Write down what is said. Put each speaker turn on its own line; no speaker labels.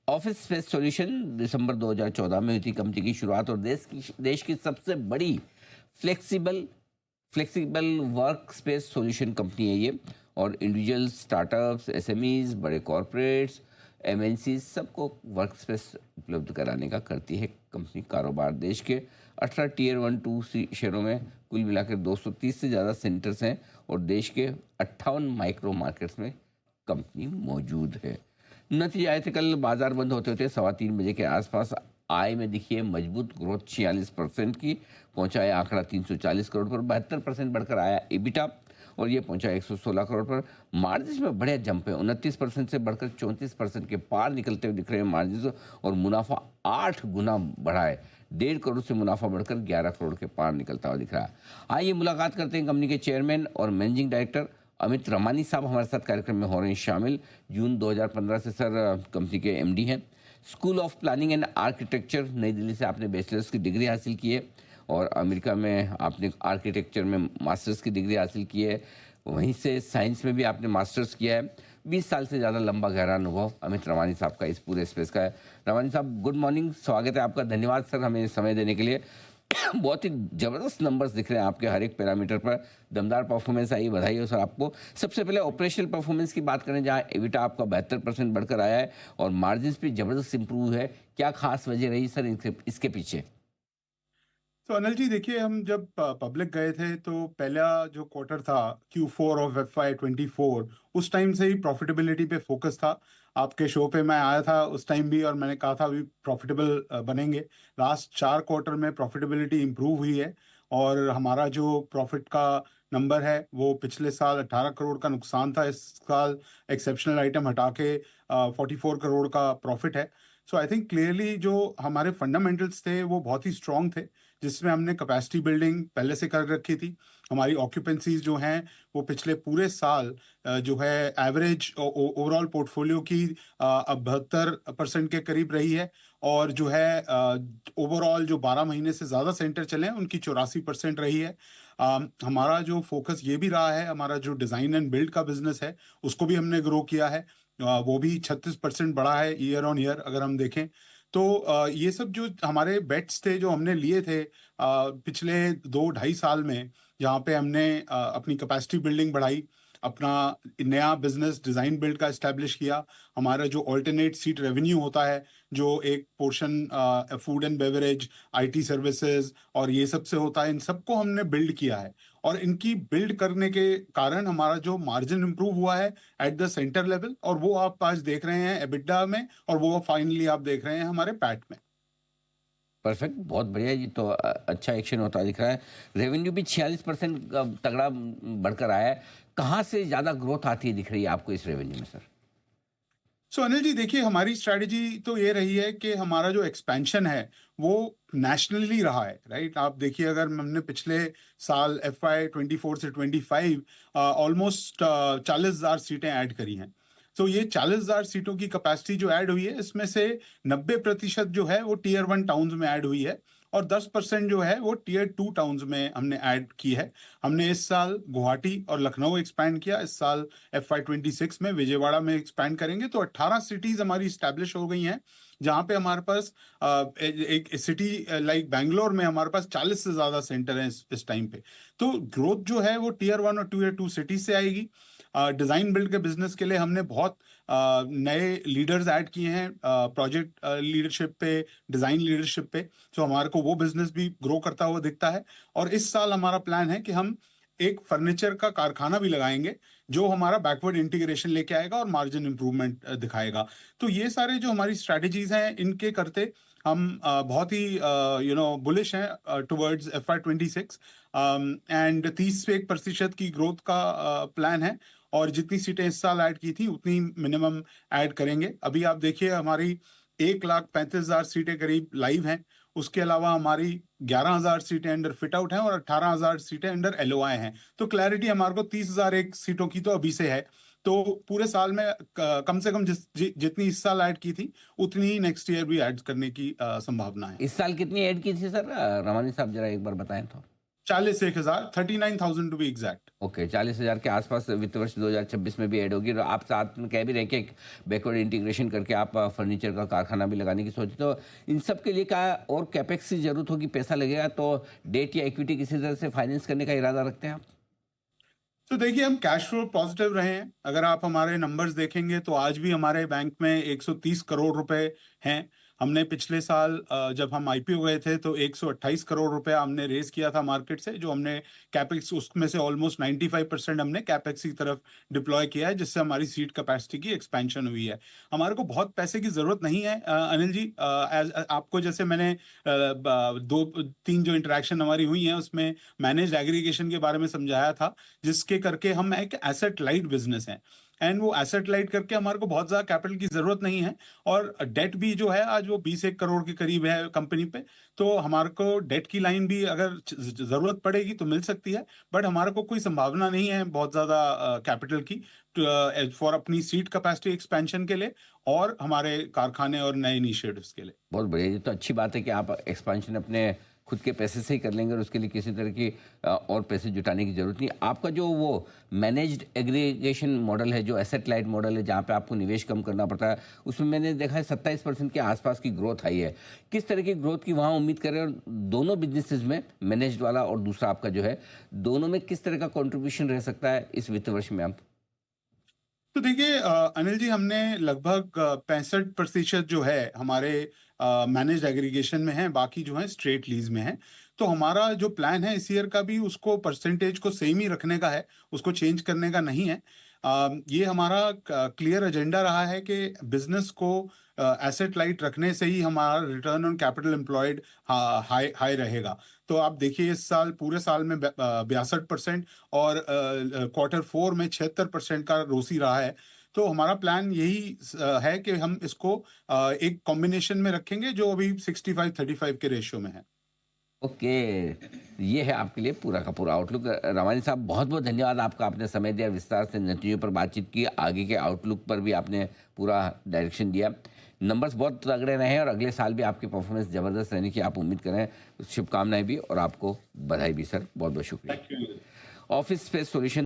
Office space solution दिसंबर 2014 में हुई थी कंपनी की शुरुआत और देश की सबसे बड़ी flexible flexible work space solution company है ये। और इंडिविजुअल स्टार्टअप्स, एसएमईज, बड़े कॉरपोरेट्स, एमएनसी सबको वर्क स्पेस उपलब्ध कराने का करती है कंपनी कारोबार। देश के 18 टीयर 1 2 शहरों में कुल मिलाकर 230 से ज़्यादा सेंटर्स हैं और देश के 58 माइक्रो मार्केट्स में कंपनी मौजूद है। नतीजे आए थे कल बाजार बंद होते होते 3:15 बजे के आसपास। आय में दिखिए मजबूत ग्रोथ 46% की, पहुंचा है आंकड़ा 340 करोड़ पर, 72% बढ़कर आया एबिटा और ये पहुंचा 116 करोड़ पर। मार्जिन में बढ़िया जंप है, 29% से बढ़कर 34% के पार निकलते हुए दिख रहे हैं मार्जिन। और मुनाफा 8 गुना बढ़ा है, 1.5 करोड़ से मुनाफा बढ़कर 11 करोड़ के पार निकलता हुआ दिख रहा है। आइए मुलाकात करते हैं कंपनी के चेयरमैन और मैनेजिंग डायरेक्टर अमित रमानी साहब हमारे साथ कार्यक्रम में हो रहे हैं शामिल। जून 2015 से सर कंपनी के एमडी हैं। School of planning and architecture नई दिल्ली से आपने बैचलर्स की डिग्री हासिल की है और अमेरिका में आपने आर्किटेक्चर में मास्टर्स की डिग्री हासिल की है। वहीं से साइंस में भी आपने मास्टर्स किया है। 20 साल से ज़्यादा लंबा गहरा अनुभव अमित रमानी साहब का इस पूरे स्पेस का है। रमानी साहब गुड मॉर्निंग, स्वागत है आपका। धन्यवाद सर हमें समय देने के लिए। बहुत ही जबरदस्त नंबर्स दिख रहे हैं आपके हर एक पैरामीटर पर, दमदार परफॉर्मेंस आई, बधाई हो सर आपको। सबसे पहले ऑपरेशनल परफॉर्मेंस की बात करें, जहां एबिटा आपका 72% बढ़कर आया है और मार्जिन भी जबरदस्त इंप्रूव है। क्या खास वजह रही सर इसके पीछे?
तो अनिल जी देखिए, हम जब पब्लिक गए थे तो पहला जो क्वार्टर था Q4 ऑफ FY24, उस टाइम से ही प्रॉफिटेबिलिटी पे फोकस था। आपके शो पे मैं आया था उस टाइम भी और मैंने कहा था अभी प्रॉफिटेबल बनेंगे। लास्ट 4 क्वार्टर में प्रॉफिटेबिलिटी इंप्रूव हुई है और हमारा जो प्रॉफिट का नंबर है वो पिछले साल 18 करोड़ का नुकसान था, इस साल एक्सेप्शनल आइटम हटा के 44 करोड़ का प्रॉफिट है। सो आई थिंक क्लियरली जो हमारे फंडामेंटल्स थे वो बहुत ही स्ट्रांग थे, जिसमें हमने कैपेसिटी बिल्डिंग पहले से कर रखी थी। हमारी ऑक्यूपेंसीज जो हैं वो पिछले पूरे साल जो है एवरेज ओवरऑल पोर्टफोलियो की अब 72% के करीब रही है। और जो है ओवरऑल जो 12 महीने से ज़्यादा सेंटर चले हैं उनकी 84% रही है। हमारा जो फोकस ये भी रहा है, हमारा जो डिज़ाइन एंड बिल्ड का बिजनेस है उसको भी हमने ग्रो किया है। वो भी 36% बढ़ा है ईयर ऑन ईयर अगर हम देखें तो। ये सब जो हमारे बेट्स थे जो हमने लिए थे पिछले 2 ढाई साल में, जहाँ पे हमने अपनी कैपेसिटी बिल्डिंग बढ़ाई, अपना नया बिजनेस डिज़ाइन बिल्ड का इस्टेब्लिश किया। हमारा जो ऑल्टरनेट सीट रेवेन्यू होता है, जो एक portion food and beverage, IT services और ये सब से होता है, इन सबको हमने बिल्ड किया है। और इनकी बिल्ड करने के कारण हमारा जो मार्जिन इंप्रूव हुआ है एट द सेंटर लेवल, और वो आप आज देख रहे हैं एबिटा में और वो फाइनली आप देख रहे हैं हमारे पैट में।
परफेक्ट, बहुत बढ़िया। ये तो अच्छा एक्शन होता दिख रहा है। रेवेन्यू भी 46% तगड़ा बढ़कर आया है। कहाँ से ज़्यादा ग्रोथ आती दिख रही है आपको इस रेवेन्यू में सर?
सो अनिल जी देखिए, हमारी स्ट्रैटेजी तो ये रही है कि हमारा जो एक्सपेंशन है वो नेशनली रहा है, राइट। आप देखिए, अगर हमने पिछले साल FY24 से 25 ऑलमोस्ट 40,000 सीटें ऐड करी हैं। तो ये 40,000 सीटों की कैपेसिटी जो ऐड हुई है, इसमें से 90% जो है वो टीयर 1 टाउन्स में ऐड हुई है और 10% जो है वो टीयर 2 टाउन्स में हमने ऐड की है। हमने इस साल गुवाहाटी और लखनऊ एक्सपैंड किया, इस साल FY26 में विजयवाड़ा में एक्सपैंड करेंगे। तो 18 सिटीज हमारी स्टैब्लिश हो गई हैं, जहाँ पे हमारे पास एक सिटी लाइक बैंगलोर में हमारे पास 40 से ज़्यादा सेंटर हैं इस टाइम पे। तो ग्रोथ जो है वो टीयर 1 और टीयर 2 सिटीज से आएगी। डिज़ाइन बिल्ड के बिजनेस के लिए हमने बहुत नए लीडर्स ऐड किए हैं, प्रोजेक्ट लीडरशिप पे, डिज़ाइन लीडरशिप पे। तो हमारे को वो बिजनेस भी ग्रो करता हुआ दिखता है। और इस साल हमारा प्लान है कि हम एक फर्नीचर का कारखाना भी लगाएंगे, जो हमारा बैकवर्ड इंटीग्रेशन लेके आएगा और मार्जिन इंप्रूवमेंट दिखाएगा। तो ये सारे जो हमारी स्ट्रैटेजीज हैं, इनके करते हम बहुत ही बुलिश हैं टुवर्ड्स FY26। एंड 30 से 1% की ग्रोथ का प्लान है और जितनी सीटें इस साल ऐड की थी उतनी मिनिमम ऐड करेंगे। अभी आप देखिए, हमारी 1,35,000 सीटें करीब लाइव हैं। उसके अलावा हमारी 11,000 सीटें अंडर फिट आउट हैं और 18,000 सीटें अंडर LOI हैं। तो क्लैरिटी हमारे को 30,001 सीटों की तो अभी से है। तो पूरे साल में कम से कम जितनी इस साल ऐड की थी उतनी ही नेक्स्ट ईयर भी ऐड करने की संभावना है।
इस साल कितनी ऐड की थी सर? रमानी साहब जरा एक बार बताएं तो।
40 1000, 39,000 टू बी एग्जैक्ट।
ओके, 40,000 के आसपास वित्त वर्ष 2026 में भी ऐड होगी और आप साथ में कह भी रहे हैं कि एक बैकवर्ड इंटीग्रेशन करके आप फर्नीचर का कारखाना भी लगाने की सोच, तो इन सब के लिए क्या और कैपेक्स की जरूरत होगी, पैसा लगेगा, तो डेट या इक्विटी किसी तरह से फाइनेंस करने का इरादा रखते हैं आप?
तो देखिए हम कैश फ्लो पॉजिटिव रहे हैं। अगर आप हमारे नंबर्स देखेंगे तो आज भी हमारे बैंक में 130 करोड़ रुपए हैं। हमने पिछले साल जब हम आईपीओ गए थे तो 128 करोड़ रुपए हमने रेज किया था मार्केट से, जो हमने कैपेक्स उसमें से ऑलमोस्ट 95% हमने कैपेक्स की तरफ डिप्लॉय किया है, जिससे हमारी सीट कैपेसिटी की एक्सपेंशन हुई है। हमारे को बहुत पैसे की जरूरत नहीं है अनिल जी। आपको जैसे मैंने 2-3 जो इंटरेक्शन हमारी हुई है उसमें मैनेज्ड एग्रीगेशन के बारे में समझाया था, जिसके करके हम एक एसेट लाइट बिजनेस हैं। एंड वो एसेट लाइट करके हमारे को बहुत ज्यादा कैपिटल की जरूरत नहीं है। और डेट भी जो है आज वो 20-1 करोड़ के करीब है कंपनी पे। तो हमारे को डेट की लाइन भी अगर जरूरत पड़ेगी तो मिल सकती है, बट हमारे को कोई संभावना नहीं है बहुत ज्यादा कैपिटल की फॉर अपनी सीट कैपेसिटी एक्सपेंशन के लिए और हमारे कारखाने और नए इनिशिएटिव्स के लिए।
बहुत बढ़िया, ये तो अच्छी बात है कि आप एक्सपेंशन अपने खुद के पैसे से ही कर लेंगे और उसके लिए किसी तरह की और पैसे जुटाने की जरूरत नहीं। आपका जो वो मैनेज्ड एग्रीगेशन मॉडल है, जो एसेट लाइट मॉडल है, जहाँ पे आपको निवेश कम करना पड़ता है, उसमें मैंने देखा है 27% के आसपास की ग्रोथ आई है। किस तरह की ग्रोथ की वहाँ उम्मीद करें, और दोनों बिजनेसेस में, मैनेज्ड वाला और दूसरा आपका जो है, दोनों में किस तरह का कॉन्ट्रीब्यूशन रह सकता है इस वित्त वर्ष में आप?
तो देखिए अनिल जी, हमने लगभग 65% जो है हमारे मैनेज्ड एग्रीगेशन में है, बाकी जो है स्ट्रेट लीज में है। तो हमारा जो प्लान है इस ईयर का भी उसको परसेंटेज को सेम ही रखने का है, उसको चेंज करने का नहीं है। ये हमारा क्लियर एजेंडा रहा है कि बिजनेस को एसेट लाइट रखने से ही हमारा return on capital employed high high रहेगा। तो आप देखिए इस साल पूरे साल में 62% और Q4 में 76% का रोसी रहा है। तो हमारा प्लान यही है कि हम इसको एक कॉम्बिनेशन में रखेंगे जो अभी 65-35 के रेशियो में है।
ओके, ये है आपके लिए पूरा का पूरा आउटलुक। रवानी साहब, बहुत बहुत धन्यवाद आपका, आपने समय दिया, विस्तार से नतीजों पर बातचीत की, आगे के आउटलुक पर भी आपने पूरा डायरेक्शन दिया। नंबर्स बहुत तगड़े रहे हैं और अगले साल भी आपकी परफॉर्मेंस ज़बरदस्त रहने की आप उम्मीद करें। शुभकामनाएं भी और आपको बधाई भी सर, बहुत बहुत शुक्रिया।
Thank you.
Office space solution